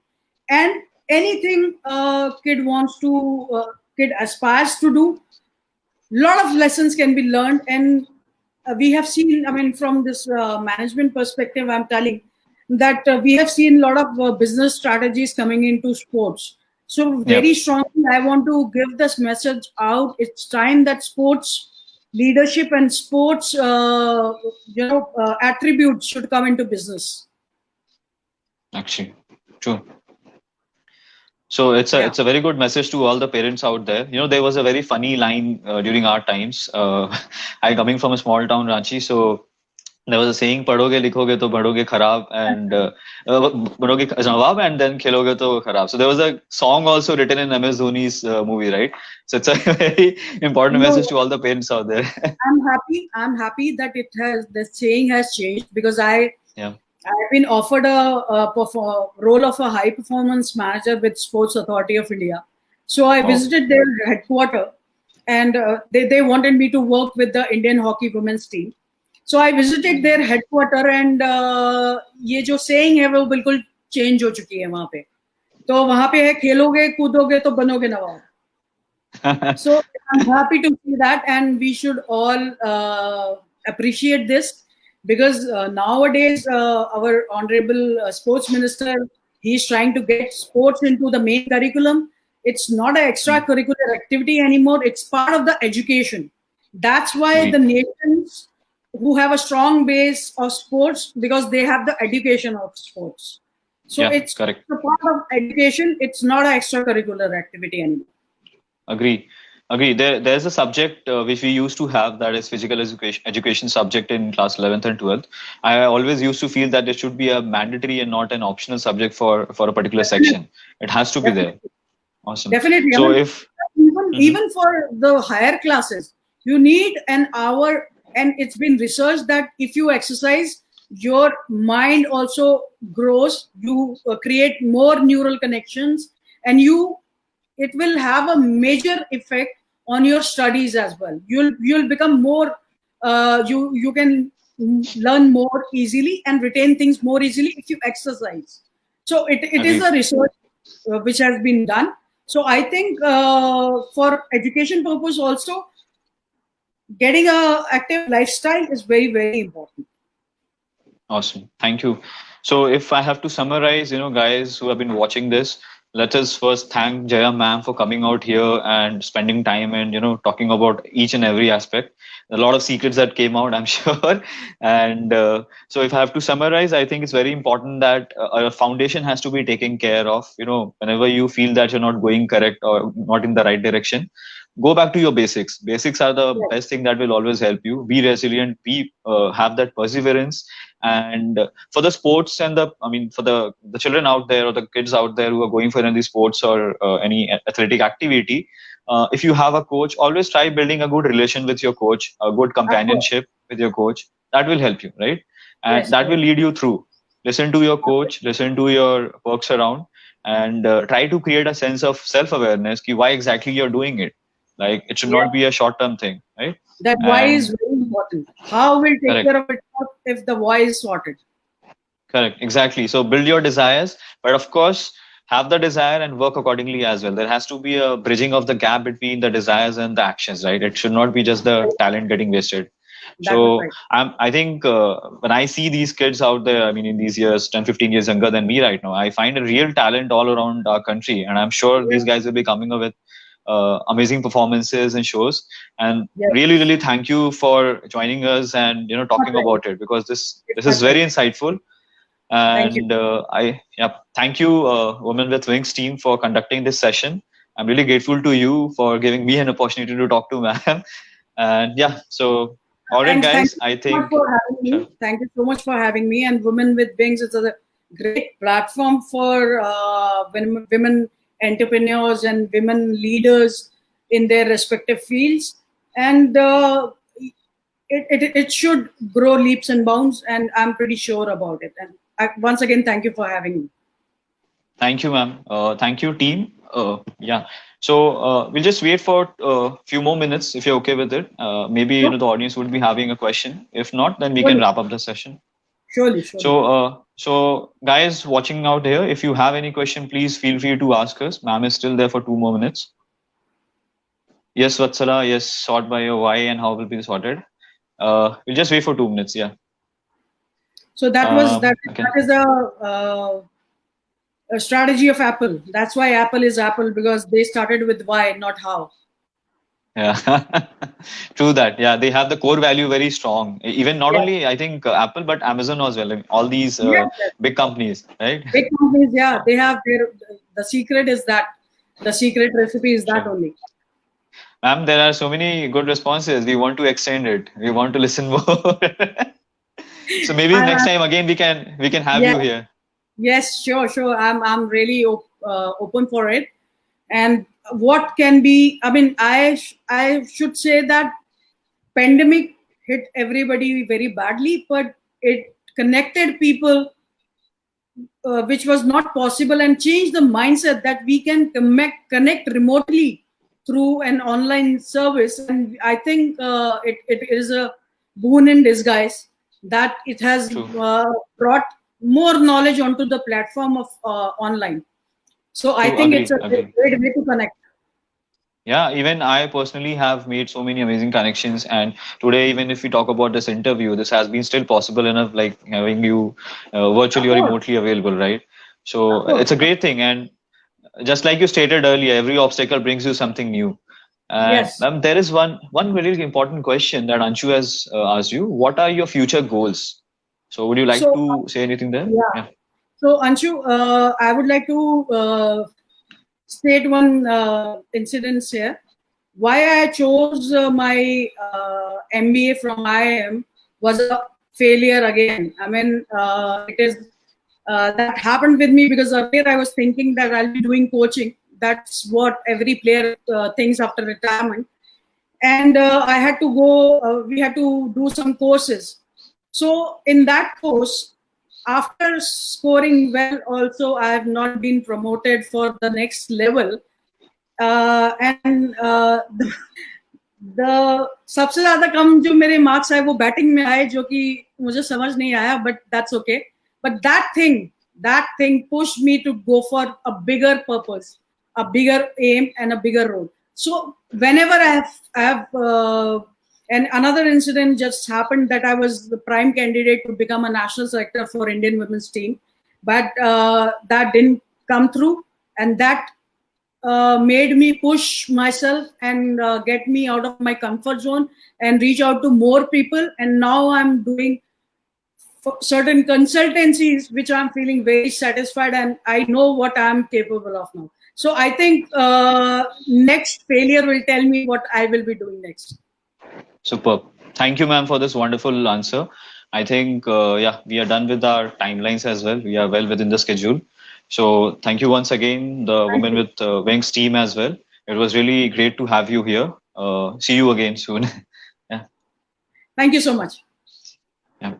and anything kid aspires to do, lot of lessons can be learned. And we have seen, I mean, from this management perspective, I'm telling that we have seen a lot of business strategies coming into sports. So very Yep. strongly I want to give this message out. It's time that sports leadership and sports attributes should come into business. Actually, true. So it's a Yeah. it's a very good message to all the parents out there. There was a very funny line during our times. I coming from a small town, Ranchi, so there was a saying, "पढ़ोगे लिखोगे तो बढ़ोगे खराब," and बढ़ोगे नवाब, and then खेलोगे तो खराब. So there was a song also written in MS Dhoni's movie, right? So it's a very important No, message to all the parents out there. I'm happy that it has, the saying has changed, because Yeah. I've been offered a role of a high performance manager with Sports Authority of India. So I Oh. visited their headquarters, and they wanted me to work with the Indian hockey women's team. So I visited their headquarter, and ये जो saying है वो बिल्कुल change हो चुकी है वहाँ पे. तो वहाँ पे है, खेलोगे कूदोगे तो बनोगे नवाब. So I'm happy to see that, and we should all appreciate this, because nowadays our honorable sports minister, he's trying to get sports into the main curriculum. It's not an extracurricular activity anymore. It's part of the education. That's why the Agreed. nations who have a strong base of sports, because they have the education of sports. So Yeah. it's Correct. a part of education. It's not an extracurricular activity anymore. Agree. Agree. There's a subject which we used to have, that is physical education subject in class 11th and 12th. I always used to feel that it should be a mandatory and not an optional subject for a particular section. It has to be there. Definitely. Awesome. Definitely. I So mean, if even Mhm. even for the higher classes, you need an hour and it's been researched that if you exercise, your mind also grows. You create more neural connections, and it will have a major effect on your studies as well. You'll become more, you can learn more easily and retain things more easily if you exercise. So it is Agreed. a research which has been done. So I think for education purpose also, getting a active lifestyle is very, very important. Awesome. Thank you. So if I have to summarize, guys who have been watching this, let us first thank Jaya ma'am for coming out here and spending time and, talking about each and every aspect. A lot of secrets that came out, I'm sure. And so if I have to summarize, I think it's very important that a foundation has to be taken care of. Whenever you feel that you're not going correct or not in the right direction, go back to your basics. Basics are the best thing that will always help you. Be resilient, have that perseverance. And for the sports and for the children out there or the kids out there who are going for any sports or any athletic activity, if you have a coach, always try building a good relation with your coach, a good companionship with your coach. That will help you, right? And that will lead you through. Listen to your coach, listen to your works around, and try to create a sense of self-awareness. Why exactly you're doing it? Like, it should not be a short-term thing, right? That why is very important. How will take care of it if the why is sorted? Correct. Exactly. So build your desires, but of course, have the desire and work accordingly as well. There has to be a bridging of the gap between the desires and the actions, right? It should not be just the talent getting wasted. So I think when I see these kids out there, in these years, 10, 15 years younger than me right now, I find a real talent all around our country. And I'm sure these guys will be coming up with amazing performances and shows. And really, really thank you for joining us and, talking about it, because this is very insightful. And thank you, Women with Wings team, for conducting this session. I'm really grateful to you for giving me an opportunity to talk to ma'am. And so all right, guys, I think. Thank you so much for having me. And Women with Wings is a great platform for women entrepreneurs and women leaders in their respective fields. And it should grow leaps and bounds. And I'm pretty sure about it. And once again, thank you for having me. Thank you, ma'am. Thank you, team. So we'll just wait for a few more minutes if you're okay with it. Maybe the audience would be having a question. If not, then we can wrap up the session. Surely. So guys watching out here, if you have any question, please feel free to ask us. Ma'am is still there for 2 more minutes. Yes, Vatsala. Yes, sort by your why and how will be sorted. We'll just wait for 2 minutes. Yeah. So that is a strategy of Apple. That's why Apple is Apple, because they started with why, not how. Yeah, true that. Yeah, they have the core value very strong. Even not only I think Apple, but Amazon as well. All these big companies, right? Big companies, yeah, they have the secret is that the secret recipe is that only. Ma'am, there are so many good responses. We want to extend it. We want to listen more. So maybe next time again we can have you here. Yes, sure. I'm really open for it. And what can be? I should say that pandemic hit everybody very badly, but it connected people, which was not possible, and changed the mindset that we can connect remotely through an online service. And I think it is a boon in disguise that it has brought more knowledge onto the platform of online. So I think it's a great way to connect. Yeah, even I personally have made so many amazing connections. And today, even if we talk about this interview, this has been still possible enough, like having you virtually or remotely available, right? So it's a great thing. And just like you stated earlier, every obstacle brings you something new. And there is one really important question that Anshu has asked you. What are your future goals? So would you like to say anything there? Yeah. So Anshu, I would like to state one incident here. Why I chose my MBA from IIM was a failure again. It is that happened with me because earlier I was thinking that I'll be doing coaching. That's what every player thinks after retirement. and I had to go. We had to do some courses. So in that course, after scoring well, also I have not been promoted for the next level, and the सबसे ज़्यादा कम जो मेरे marks आए वो batting में आए, जो कि मुझे समझ नहीं आया, but that's okay. But that thing pushed me to go for a bigger purpose, a bigger aim, and a bigger role. So whenever I have and another incident just happened that I was the prime candidate to become a national selector for Indian women's team, but that didn't come through, and that made me push myself and get me out of my comfort zone and reach out to more people. And now I'm doing certain consultancies which I'm feeling very satisfied, and I know what I'm capable of now. So I think next failure will tell me what I will be doing next. Superb. Thank you, ma'am, for this wonderful answer. I think, yeah, we are done with our timelines as well. We are well within the schedule. So thank you once again, the Women with Wings team as well. It was really great to have you here. See you again soon. Yeah. Thank you so much. Yeah.